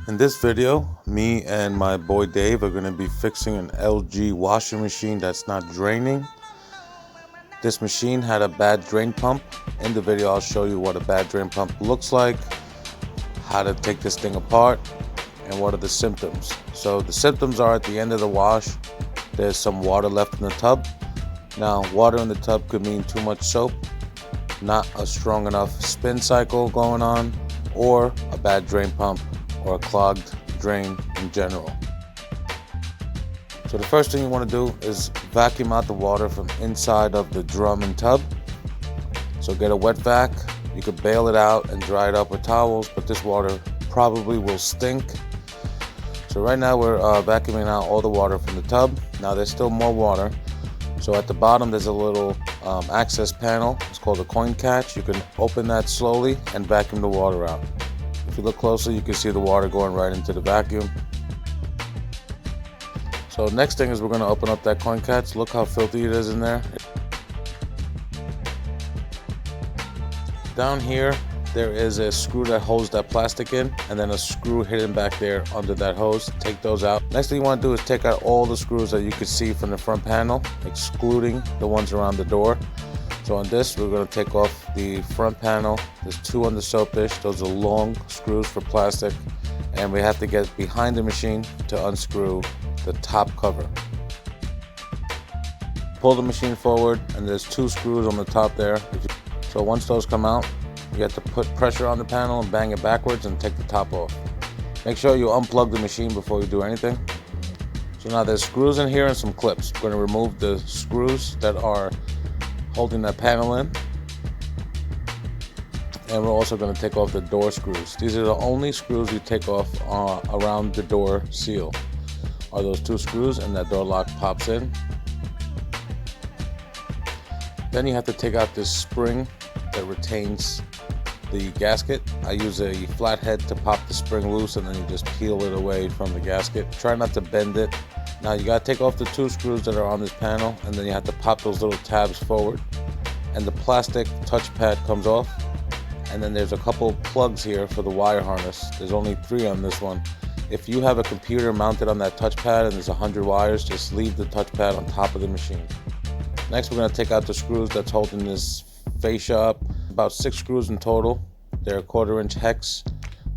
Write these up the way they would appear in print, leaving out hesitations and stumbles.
In this video, me and my boy Dave are going to be fixing an LG washing machine that's not draining. This machine had a bad drain pump. In the video, I'll show you what a bad drain pump looks like, how to take this thing apart, and what are the symptoms. So the symptoms are at the end of the wash, there's some water left in the tub. Now, water in the tub could mean too much soap, not a strong enough spin cycle going on, or a bad drain pump, or a clogged drain in general. So the first thing you want to do is vacuum out the water from inside of the drum and tub. So get a wet vac. You could bail it out and dry it up with towels, but this water probably will stink. So right now we're vacuuming out all the water from the tub. Now there's still more water. So at the bottom there's a little access panel. It's called a coin catch. You can open that slowly and vacuum the water out. If you look closely, you can see the water going right into the vacuum. So next thing is we're going to open up that coin catch. Look how filthy it is in there. Down here, there is a screw that holds that plastic in, and then a screw hidden back there under that hose. Take those out. Next thing you want to do is take out all the screws that you can see from the front panel, excluding the ones around the door. So on this, we're going to take off the front panel. There's two on the soap dish. Those are long screws for plastic. And we have to get behind the machine to unscrew the top cover. Pull the machine forward, and there's two screws on the top there. So once those come out, you have to put pressure on the panel and bang it backwards and take the top off. Make sure you unplug the machine before you do anything. So now there's screws in here and some clips. We're going to remove the screws that are holding that panel in, and we're also going to take off the door screws. These are the only screws you take off around the door seal, are those two screws, and that door lock pops in. Then you have to take out this spring that retains the gasket. I use a flathead to pop the spring loose, and then you just peel it away from the gasket. Try not to bend it. Now you got to take off the two screws that are on this panel, and then you have to pop those little tabs forward, and the plastic touchpad comes off. And then there's a couple plugs here for the wire harness. There's only 3 on this one. If you have a computer mounted on that touchpad and there's 100 wires, just leave the touchpad on top of the machine. Next, we're going to take out the screws that's holding this fascia up. About 6 screws in total. They're a 1/4-inch hex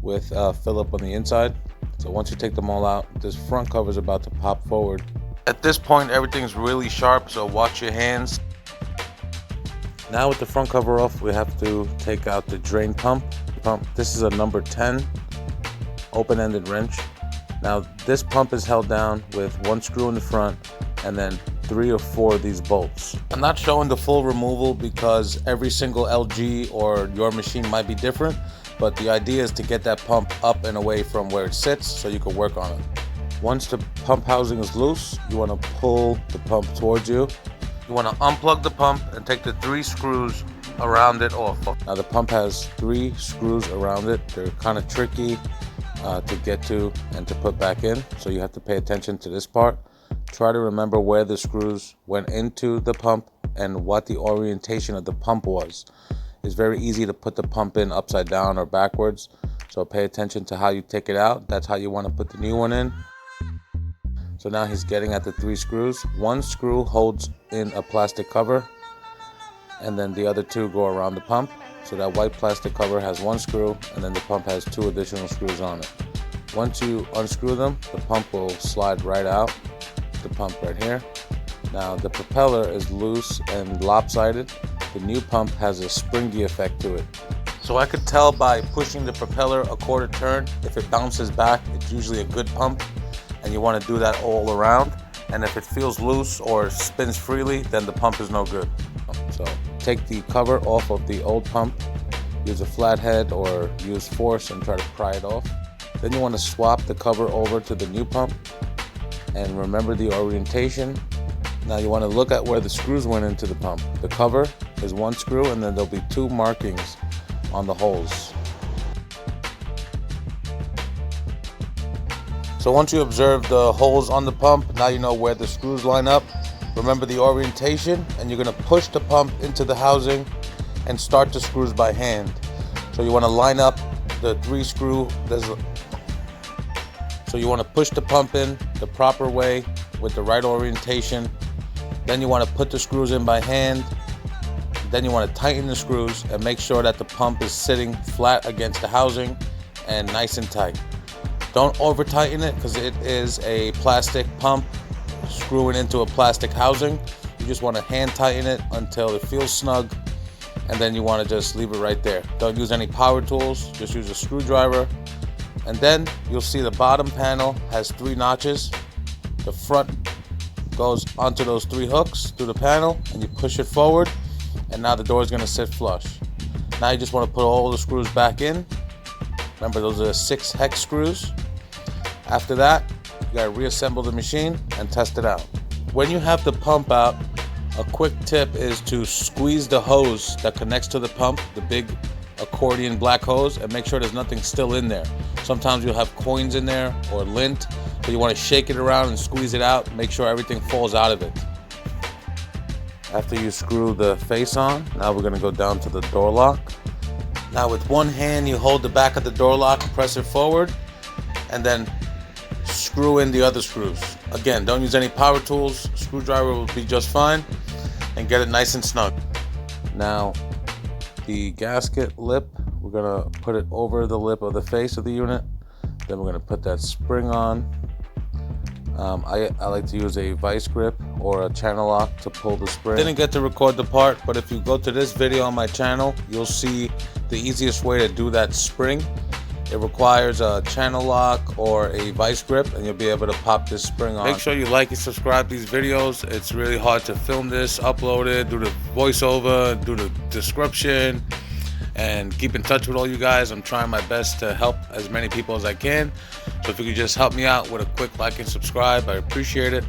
with Phillip on the inside. So once you take them all out, this front cover is about to pop forward. At this point, everything's really sharp, so watch your hands. Now with the front cover off, we have to take out the drain pump. This is a number 10 open-ended wrench. Now this pump is held down with 1 screw in the front and then 3 or 4 of these bolts. I'm not showing the full removal because every single LG or your machine might be different, but the idea is to get that pump up and away from where it sits so you can work on it. Once the pump housing is loose, you want to pull the pump towards you. You want to unplug the pump and take the 3 screws around it off. Now the pump has 3 screws around it. They're kind of tricky to get to and to put back in, so you have to pay attention to this part. Try to remember where the screws went into the pump and what the orientation of the pump was. It's very easy to put the pump in upside down or backwards, so pay attention to how you take it out. That's how you want to put the new one in. So now he's getting at the 3 screws. 1 screw holds in a plastic cover, and then the other 2 go around the pump. So that white plastic cover has 1 screw, and then the pump has 2 additional screws on it. Once you unscrew them, the pump will slide right out. The pump right here. Now the propeller is loose and lopsided. The new pump has a springy effect to it. So I could tell by pushing the propeller a 1/4 turn. If it bounces back, it's usually a good pump, and you want to do that all around. And if it feels loose or spins freely, then the pump is no good. So take the cover off of the old pump, use a flathead or use force and try to pry it off. Then you want to swap the cover over to the new pump, and remember the orientation. Now you want to look at where the screws went into the pump. The cover is 1 screw, and then there'll be 2 markings on the holes. So once you observe the holes on the pump, now you know where the screws line up. Remember the orientation, and you're going to push the pump into the housing and start the screws by hand. So you want to line up the 3 screw. So you want to push the pump in the proper way with the right orientation. Then you want to put the screws in by hand. Then you want to tighten the screws and make sure that the pump is sitting flat against the housing and nice and tight. Don't over tighten it because it is a plastic pump screwing into a plastic housing. You just want to hand tighten it until it feels snug, and then you want to just leave it right there. Don't use any power tools, just use a screwdriver. And then you'll see the bottom panel has 3 notches. The front goes onto those 3 hooks through the panel, and you push it forward, and now the door is going to sit flush. Now you just want to put all the screws back in. Remember, those are 6 hex screws. After that, you got to reassemble the machine and test it out. When you have the pump out, a quick tip is to squeeze the hose that connects to the pump, the big accordion black hose, and make sure there's nothing still in there. Sometimes you'll have coins in there or lint, but you want to shake it around and squeeze it out, make sure everything falls out of it. After you screw the face on, now we're going to go down to the door lock. Now with one hand you hold the back of the door lock, press it forward, and then screw in the other screws. Again, don't use any power tools, screwdriver will be just fine, and get it nice and snug. Now the gasket lip, we're going to put it over the lip of the face of the unit. Then we're going to put that spring on. I like to use a vice grip or a channel lock to pull the spring. Didn't get to record the part, but if you go to this video on my channel, you'll see the easiest way to do that spring. It requires a channel lock or a vice grip, and you'll be able to pop this spring on. Make sure you like and subscribe these videos. It's really hard to film this, upload it, do the voiceover, do the description, and keep in touch with all you guys. I'm trying my best to help as many people as I can. So if you could just help me out with a quick like and subscribe, I appreciate it.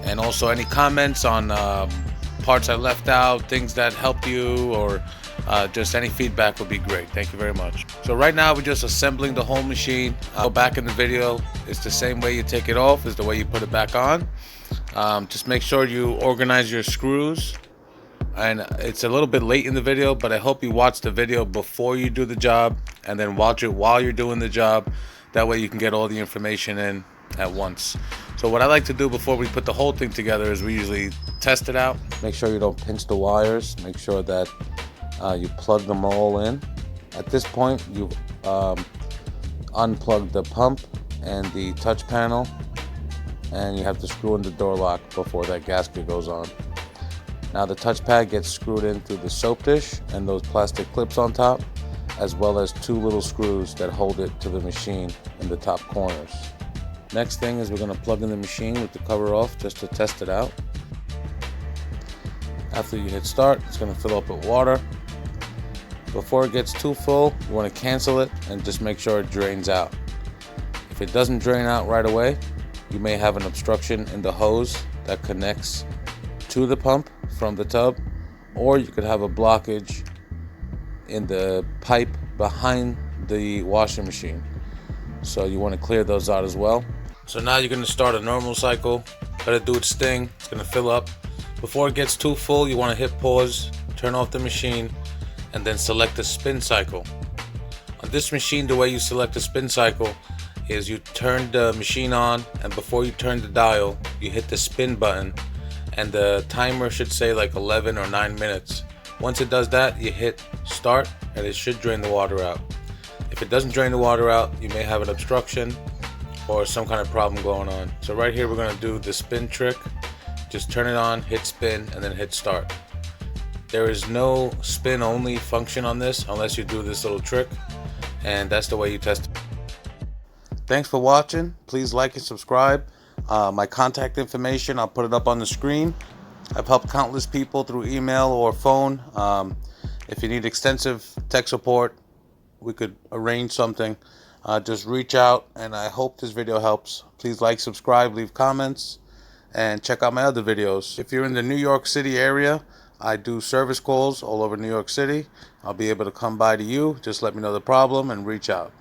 And also any comments on parts I left out, things that helped you, or just any feedback would be great. Thank you very much. So right now we're just assembling the whole machine. I'll go back in the video. It's the same way you take it off is the way you put it back on. Just make sure you organize your screws. And it's a little bit late in the video, but I hope you watch the video before you do the job and then watch it while you're doing the job. That way you can get all the information in at once. So what I like to do before we put the whole thing together is we usually test it out. Make sure you don't pinch the wires. Make sure that you plug them all in. At this point, you've unplugged the pump and the touch panel, and you have to screw in the door lock before that gasket goes on. Now the touchpad gets screwed in through the soap dish and those plastic clips on top, as well as 2 little screws that hold it to the machine in the top corners. Next thing is we're going to plug in the machine with the cover off just to test it out. After you hit start, it's going to fill up with water. Before it gets too full, you want to cancel it and just make sure it drains out. If it doesn't drain out right away, you may have an obstruction in the hose that connects to the pump from the tub, or you could have a blockage in the pipe behind the washing machine. So you want to clear those out as well. So now you're going to start a normal cycle. Let it do its thing. It's going to fill up. Before it gets too full, you want to hit pause, turn off the machine, and then select the spin cycle. On this machine, the way you select the spin cycle is you turn the machine on, and before you turn the dial, you hit the spin button, and the timer should say like 11 or 9 minutes. Once it does that, you hit start, and it should drain the water out. If it doesn't drain the water out, you may have an obstruction or some kind of problem going on. So right here, we're going to do the spin trick. Just turn it on, hit spin, and then hit start. There is no spin only function on this unless you do this little trick, and that's the way you test it. Thanks for watching. Please like and subscribe. My contact information, I'll put it up on the screen. I've helped countless people through email or phone. If you need extensive tech support, we could arrange something. Just reach out, and I hope this video helps. Please like, subscribe, leave comments, and check out my other videos. If you're in the New York City area, I do service calls all over New York City. I'll be able to come by to you. Just let me know the problem and reach out.